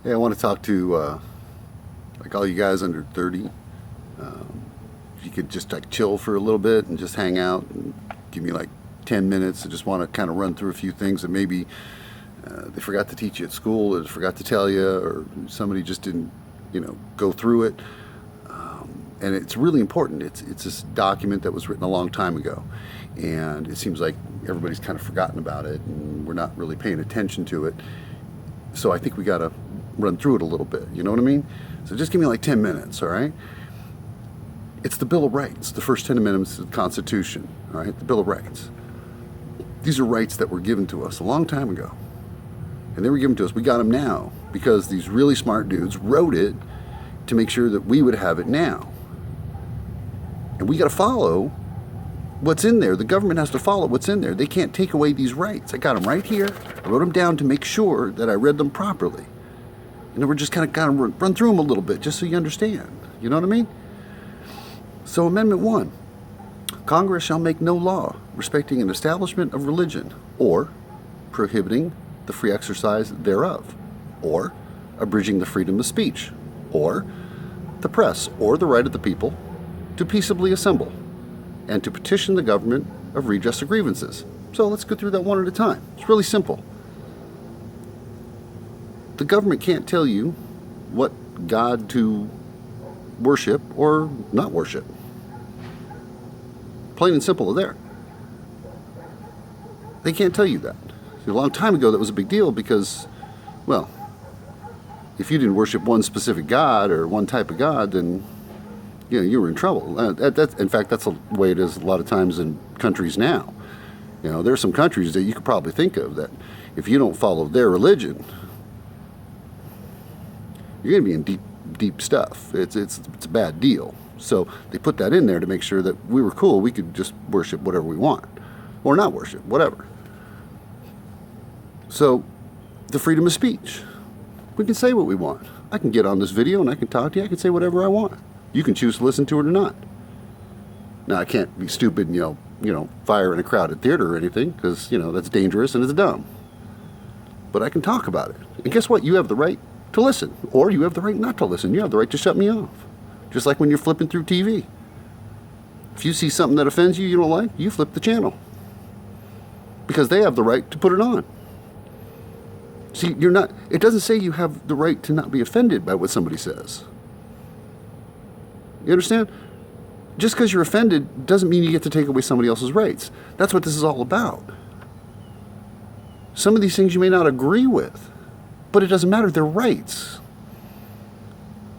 Hey, I want to talk to like all you guys under 30. If you could just like chill for a little bit and just hang out and give me like 10 minutes. I just want to kind of run through a few things that maybe they forgot to teach you at school, or forgot to tell you, or somebody just didn't, go through it. And it's really important. It's this document that was written a long time ago, and it seems like everybody's kind of forgotten about it, and we're not really paying attention to it. So I think we got to run through it a little bit. You know what I mean? So just give me like 10 minutes, all right? It's the Bill of Rights, the first 10 amendments of the Constitution, all right? The Bill of Rights. These are rights that were given to us a long time ago. And they were given to us. We got them now because these really smart dudes wrote it to make sure that we would have it now. And we got to follow what's in there. The government has to follow what's in there. They can't take away these rights. I got them right here. I wrote them down to make sure that I read them properly. And then we're just kind of run through them a little bit just so you understand. You know what I mean? So Amendment 1. Congress shall make no law respecting an establishment of religion or prohibiting the free exercise thereof, or abridging the freedom of speech, or the press, or the right of the people to peaceably assemble and to petition the government of redress of grievances. So let's go through that one at a time. It's really simple. The government can't tell you what God to worship or not worship. Plain and simple there. They can't tell you that. A long time ago that was a big deal because, well, if you didn't worship one specific God or one type of God, then you were in trouble. In fact, that's the way it is a lot of times in countries now. There are some countries that you could probably think of that if you don't follow their religion, you're going to be in deep stuff. It's a bad deal. So they put that in there to make sure that we were cool. We could just worship whatever we want, or not worship, whatever. So the freedom of speech. We can say what we want. I can get on this video and I can talk to you. I can say whatever I want. You can choose to listen to it or not. Now, I can't be stupid and fire in a crowded theater or anything, because that's dangerous and it's dumb. But I can talk about it. And guess what? You have the right to listen, or you have the right not to listen. You have the right to shut me off. Just like when you're flipping through TV. If you see something that offends you don't like, you flip the channel. Because they have the right to put it on. See, it doesn't say you have the right to not be offended by what somebody says. You understand? Just because you're offended doesn't mean you get to take away somebody else's rights. That's what this is all about. Some of these things you may not agree with, but it doesn't matter, they're rights.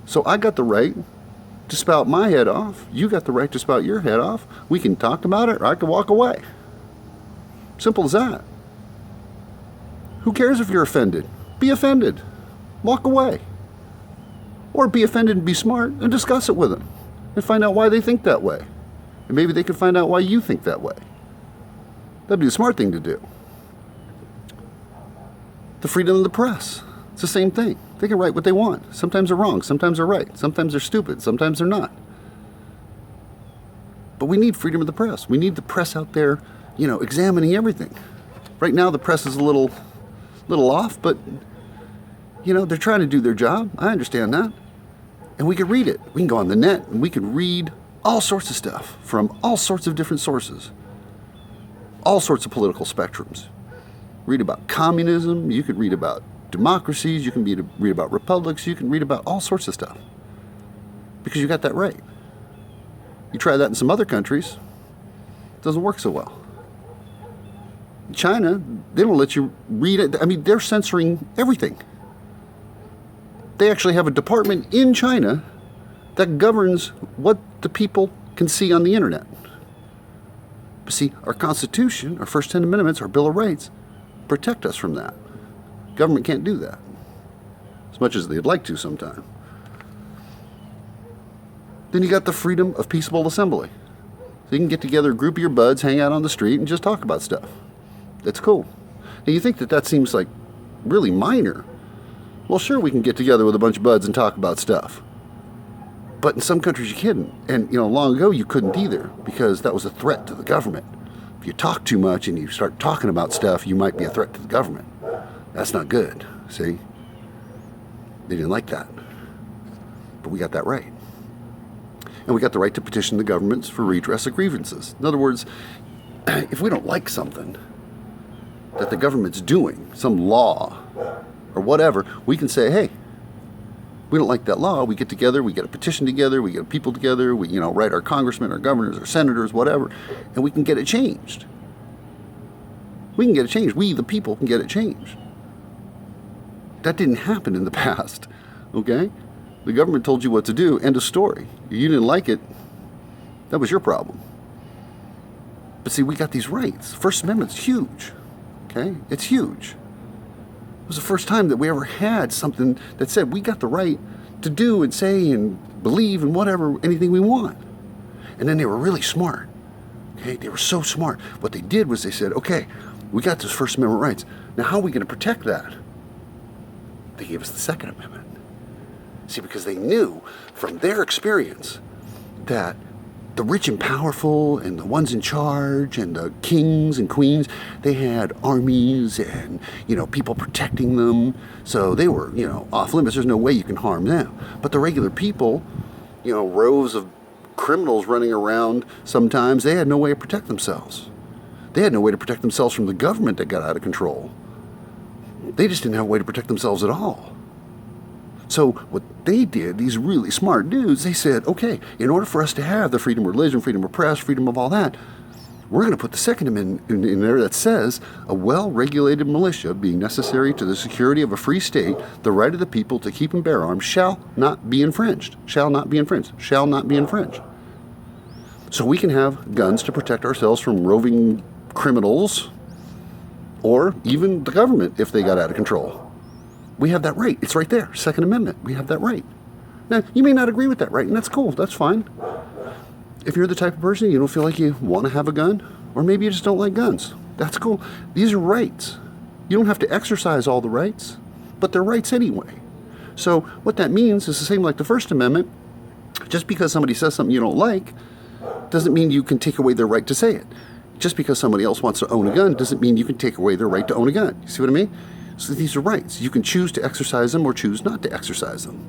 So I got the right to spout my head off. You got the right to spout your head off. We can talk about it, or I can walk away. Simple as that. Who cares if you're offended? Be offended. Walk away. Or be offended and be smart and discuss it with them and find out why they think that way. And maybe they can find out why you think that way. That'd be the smart thing to do. The freedom of the press. It's the same thing. They can write what they want. Sometimes they're wrong. Sometimes they're right. Sometimes they're stupid. Sometimes they're not. But we need freedom of the press. We need the press out there, examining everything. Right now the press is a little off, but they're trying to do their job. I understand that. And we can read it. We can go on the net and we can read all sorts of stuff from all sorts of different sources. All sorts of political spectrums. Read about communism. You could read about democracies. You can read about republics. You can read about all sorts of stuff. Because you got that right. You try that in some other countries, it doesn't work so well. China, they don't let you read it. I mean, they're censoring everything. They actually have a department in China that governs what the people can see on the internet. But see, our Constitution, our first 10 amendments, our Bill of Rights, protect us from that. Government can't do that, as much as they'd like to sometime. Then you got the freedom of peaceable assembly. So you can get together a group of your buds, hang out on the street, and just talk about stuff. That's cool. And you think that seems like really minor. Well, sure, we can get together with a bunch of buds and talk about stuff. But in some countries you couldn't. And, long ago you couldn't either, because that was a threat to the government. If you talk too much and you start talking about stuff, you might be a threat to the government. That's not good, see? They didn't like that. But we got that right. And we got the right to petition the governments for redress of grievances. In other words, if we don't like something that the government's doing, some law or whatever, we can say, hey, we don't like that law. We get together, we get a petition together, we get people together, we write our congressmen, our governors, our senators, whatever, and we can get it changed. We can get it changed. We, the people, can get it changed. That didn't happen in the past, okay? The government told you what to do, end of story. You didn't like it, that was your problem. But see, we got these rights. First Amendment's huge, okay? It's huge. It was the first time that we ever had something that said we got the right to do and say and believe and whatever, anything we want. And then they were really smart, okay? They were so smart. What they did was they said, okay, we got those First Amendment rights. Now how are we going to protect that? They gave us the Second Amendment. See, because they knew from their experience that the rich and powerful and the ones in charge and the kings and queens, they had armies and, people protecting them. So they were, off limits. There's no way you can harm them. But the regular people, rows of criminals running around sometimes, they had no way to protect themselves. They had no way to protect themselves from the government that got out of control. They just didn't have a way to protect themselves at all. So what they did, these really smart dudes, they said, okay, in order for us to have the freedom of religion, freedom of press, freedom of all that, we're going to put the Second Amendment in there that says a well-regulated militia being necessary to the security of a free state, the right of the people to keep and bear arms shall not be infringed, shall not be infringed, shall not be infringed. So we can have guns to protect ourselves from roving criminals or even the government if they got out of control. We have that right. It's right there. Second Amendment. We have that right. Now, you may not agree with that right, and that's cool. That's fine. If you're the type of person you don't feel like you want to have a gun, or maybe you just don't like guns, that's cool. These are rights. You don't have to exercise all the rights, but they're rights anyway. So what that means is the same like the First Amendment. Just because somebody says something you don't like doesn't mean you can take away their right to say it. Just because somebody else wants to own a gun doesn't mean you can take away their right to own a gun. You see what I mean? So these are rights. You can choose to exercise them or choose not to exercise them.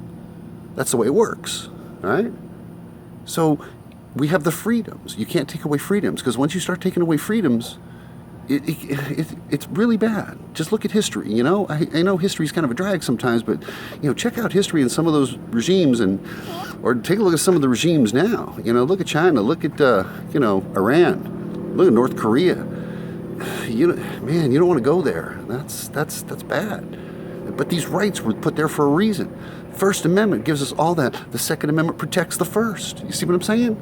That's the way it works, right? So we have the freedoms. You can't take away freedoms, because once you start taking away freedoms, it's really bad. Just look at history, I know history's kind of a drag sometimes, but, check out history in some of those regimes or take a look at some of the regimes now. Look at China, look at, Iran, look at North Korea. You don't want to go there. That's bad. But these rights were put there for a reason. First Amendment gives us all that. The Second Amendment protects the First. You see what I'm saying?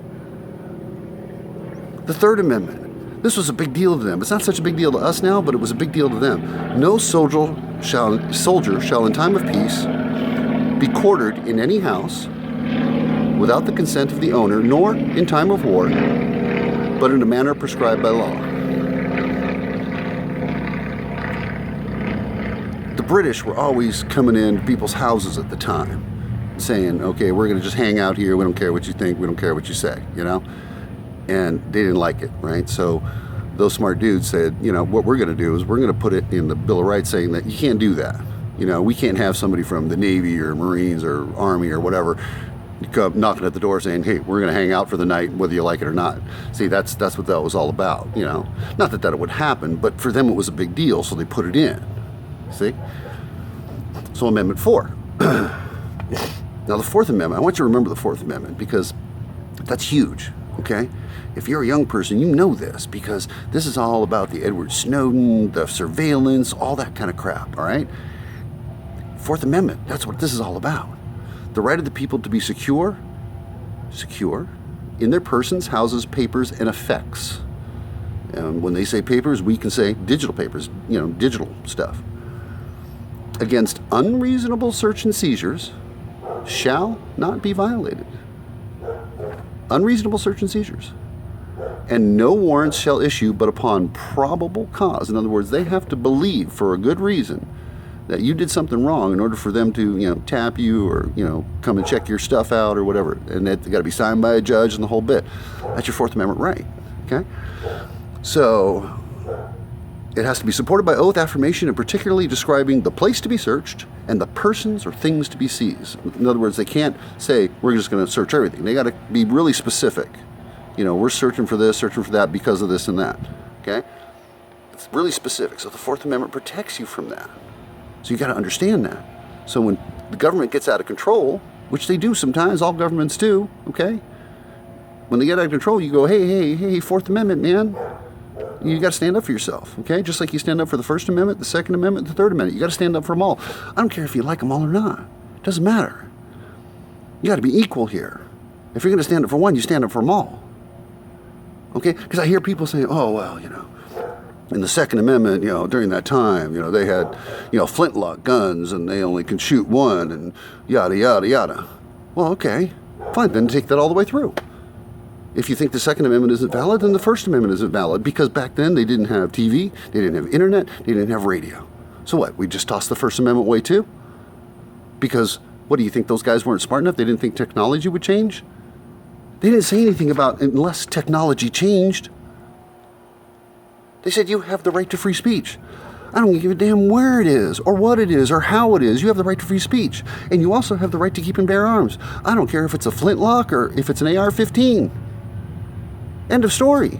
The Third Amendment. This was a big deal to them. It's not such a big deal to us now, but it was a big deal to them. No soldier shall in time of peace be quartered in any house without the consent of the owner, nor in time of war, but in a manner prescribed by law. The British were always coming into people's houses at the time, saying, okay, we're going to just hang out here. We don't care what you think. We don't care what you say, And they didn't like it, right? So those smart dudes said, what we're going to do is we're going to put it in the Bill of Rights saying that you can't do that. We can't have somebody from the Navy or Marines or Army or whatever come knocking at the door saying, hey, we're going to hang out for the night whether you like it or not. See, that's what that was all about, Not that it would happen, but for them it was a big deal, so they put it in. See? So Amendment 4. Now the Fourth Amendment, I want you to remember the Fourth Amendment because that's huge, okay? If you're a young person, you know this because this is all about the Edward Snowden, the surveillance, all that kind of crap, all right? Fourth Amendment, that's what this is all about. The right of the people to be secure in their persons, houses, papers, and effects. And when they say papers, we can say digital papers, digital stuff. Against unreasonable search and seizures shall not be violated. Unreasonable search and seizures. And no warrants shall issue but upon probable cause. In other words, they have to believe for a good reason that you did something wrong in order for them to, tap you or, come and check your stuff out or whatever. And that's got to be signed by a judge and the whole bit. That's your Fourth Amendment right, okay? So it has to be supported by oath, affirmation, and particularly describing the place to be searched and the persons or things to be seized. In other words, they can't say, we're just going to search everything. They got to be really specific. You know, we're searching for this, searching for that because of this and that. Okay? It's really specific. So the Fourth Amendment protects you from that. So you got to understand that. So when the government gets out of control, which they do sometimes, all governments do, okay? When they get out of control, you go, hey, Fourth Amendment, man. You got to stand up for yourself, okay? Just like you stand up for the First Amendment, the Second Amendment, the Third Amendment. You got to stand up for them all. I don't care if you like them all or not. It doesn't matter. You got to be equal here. If you're going to stand up for one, you stand up for them all. Okay? Because I hear people saying, oh, well, you know, in the Second Amendment, you know, during that time, you know, they had, you know, flintlock guns and they only can shoot one and yada, yada, yada. Well, okay. Fine, then take that all the way through. If you think the Second Amendment isn't valid, then the First Amendment isn't valid, because back then they didn't have TV, they didn't have internet, they didn't have radio. So what, we just tossed the First Amendment away too? Because, what do you think, those guys weren't smart enough? They didn't think technology would change? They didn't say anything about unless technology changed. They said you have the right to free speech. I don't give a damn where it is, or what it is, or how it is. You have the right to free speech. And you also have the right to keep and bear arms. I don't care if it's a flintlock or if it's an AR-15. End of story.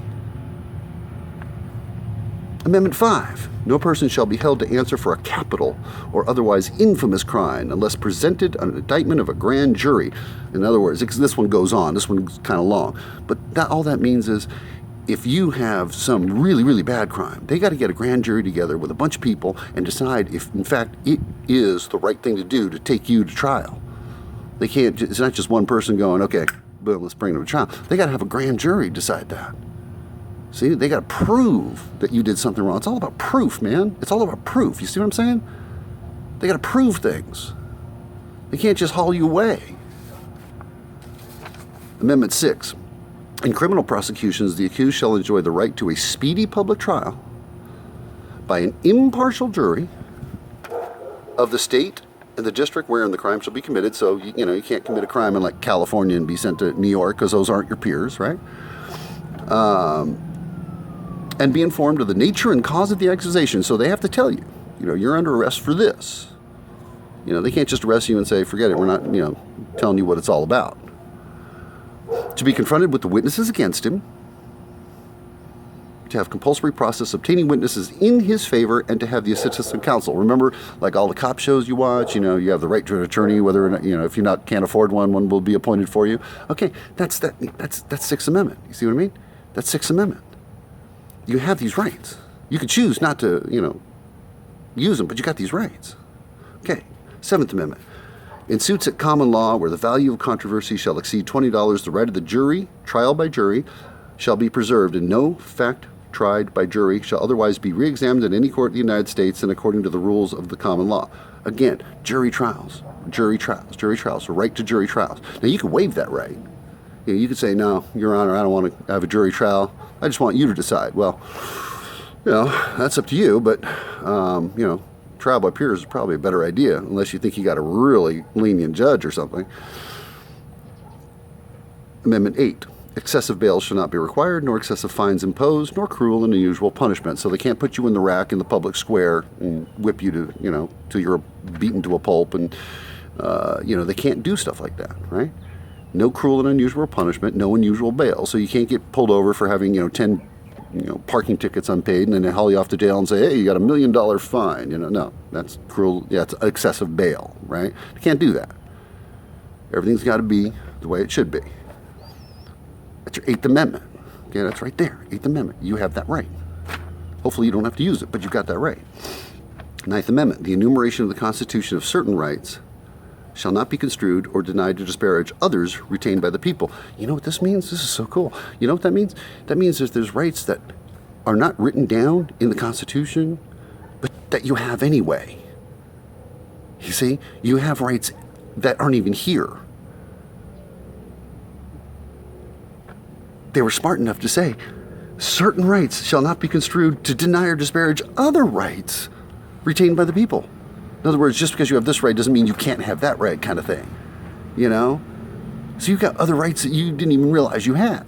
Amendment 5. No person shall be held to answer for a capital or otherwise infamous crime unless presented an indictment of a grand jury. In other words, this one goes on. This one's kind of long. But all that means is if you have some really, really bad crime, they got to get a grand jury together with a bunch of people and decide if, in fact, it is the right thing to do to take you to trial. They can't, it's not just one person going, okay, boom, let's bring them to trial. They got to have a grand jury decide that. See, they got to prove that you did something wrong. It's all about proof, man. It's all about proof. You see what I'm saying? They got to prove things. They can't just haul you away. Amendment 6. In criminal prosecutions, the accused shall enjoy the right to a speedy public trial by an impartial jury of the state and the district wherein the crime shall be committed. So, you can't commit a crime in like California and be sent to New York because those aren't your peers, right? And be informed of the nature and cause of the accusation. So they have to tell you, you're under arrest for this. They can't just arrest you and say, forget it, we're not, telling you what it's all about. To be confronted with the witnesses against him, to have compulsory process obtaining witnesses in his favor, and to have the assistance of counsel. Remember, like all the cop shows you watch, you have the right to an attorney, whether or not, if you can't afford one will be appointed for you. Okay, that's Sixth Amendment. You see what I mean? That's Sixth Amendment. You have these rights. You could choose not to, use them, but you got these rights. Okay, Seventh Amendment. In suits at common law where the value of controversy shall exceed $20, the right of the jury, trial by jury, shall be preserved, and no fact tried by jury shall otherwise be re-examined in any court in the United States and according to the rules of the common law. Again, jury trials, the right to jury trials. Now, you can waive that right. You could say, no, Your Honor, I don't want to have a jury trial. I just want you to decide. Well, that's up to you, but, trial by peers is probably a better idea, unless you think you got a really lenient judge or something. Amendment 8. Excessive bail shall not be required, nor excessive fines imposed, nor cruel and unusual punishment. So they can't put you in the rack in the public square and whip you to, till you're beaten to a pulp. And, they can't do stuff like that, right? No cruel and unusual punishment, no unusual bail. So you can't get pulled over for having, 10 parking tickets unpaid, and then they haul you off to jail and say, hey, you got $1 million fine. No, that's cruel. Yeah, it's excessive bail, right? You can't do that. Everything's got to be the way it should be. That's your Eighth Amendment. Okay, that's right there. Eighth Amendment. You have that right. Hopefully you don't have to use it, but you've got that right. Ninth Amendment. The enumeration of the Constitution of certain rights shall not be construed or denied to disparage others retained by the people. You know what this means? This is so cool. You know what that means? That means that there's rights that are not written down in the Constitution, but that you have anyway. You see? You have rights that aren't even here. They were smart enough to say, certain rights shall not be construed to deny or disparage other rights retained by the people. In other words, just because you have this right doesn't mean you can't have that right, kind of thing. So you've got other rights that you didn't even realize you had.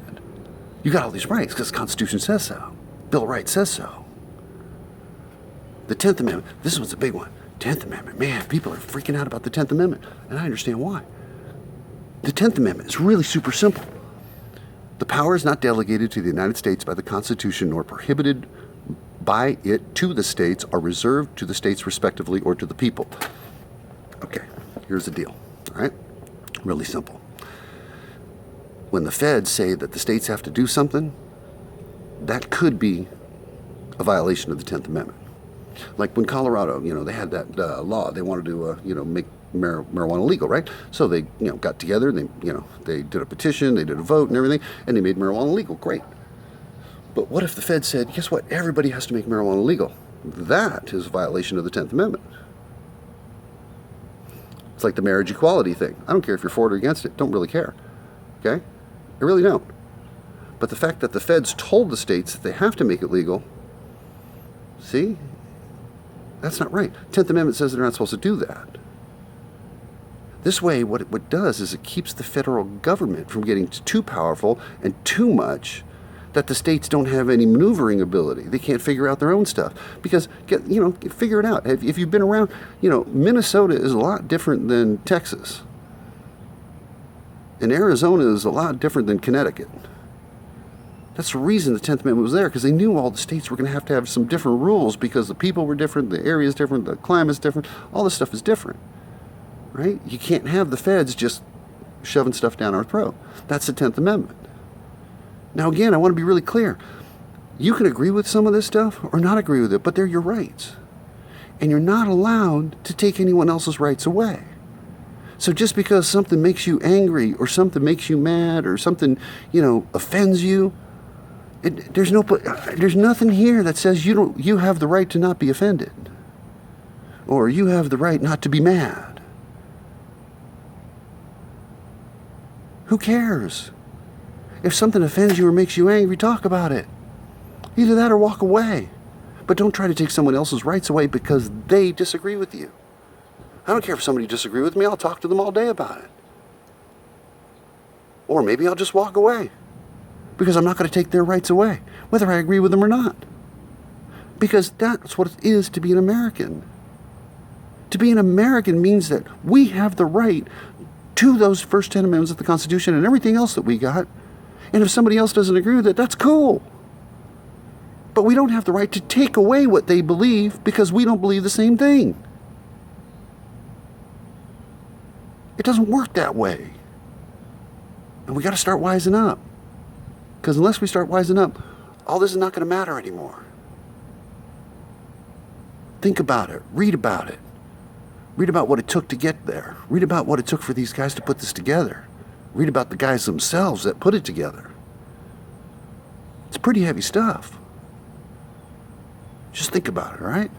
You got all these rights because the Constitution says so. Bill of Rights says so. The 10th Amendment, this one's a big one. 10th Amendment. Man, people are freaking out about the 10th Amendment, and I understand why. The 10th Amendment is really super simple. The power is not delegated to the United States by the Constitution nor prohibited by it to the states are reserved to the states respectively or to the people. Okay, here's the deal, all right? Really simple. When the feds say that the states have to do something, that could be a violation of the 10th Amendment. Like when Colorado, they had that law. They wanted to, make marijuana legal, right? So they, got together. They did a petition. They did a vote and everything, and they made marijuana legal. Great. But what if the Fed said, guess what? Everybody has to make marijuana legal. That is a violation of the 10th Amendment. It's like the marriage equality thing. I don't care if you're for it or against it. Don't really care. Okay? I really don't. But the fact that the feds told the states that they have to make it legal, see? That's not right. 10th Amendment says they're not supposed to do that. This way, what it does is it keeps the federal government from getting too powerful and too much that the states don't have any maneuvering ability. They can't figure out their own stuff. Because, figure it out. If you've been around, Minnesota is a lot different than Texas. And Arizona is a lot different than Connecticut. That's the reason the 10th Amendment was there, because they knew all the states were going to have some different rules because the people were different, the area is different, the climate's different, all this stuff is different, right? You can't have the feds just shoving stuff down our throat. That's the 10th Amendment. Now, again, I want to be really clear. You can agree with some of this stuff or not agree with it, but they're your rights. And you're not allowed to take anyone else's rights away. So just because something makes you angry or something makes you mad or something, offends you, there's nothing here that says you have the right to not be offended, or you have the right not to be mad. Who cares? If something offends you or makes you angry, talk about it. Either that or walk away. But don't try to take someone else's rights away because they disagree with you. I don't care if somebody disagrees with me. I'll talk to them all day about it. Or maybe I'll just walk away. Because I'm not going to take their rights away, whether I agree with them or not. Because that's what it is to be an American. To be an American means that we have the right to those first 10 amendments of the Constitution and everything else that we got. And if somebody else doesn't agree with it, that's cool. But we don't have the right to take away what they believe because we don't believe the same thing. It doesn't work that way. And we got to start wising up. Because unless we start wising up, all this is not going to matter anymore. Think about it. Read about it. Read about what it took to get there. Read about what it took for these guys to put this together. Read about the guys themselves that put it together. It's pretty heavy stuff. Just think about it, all right?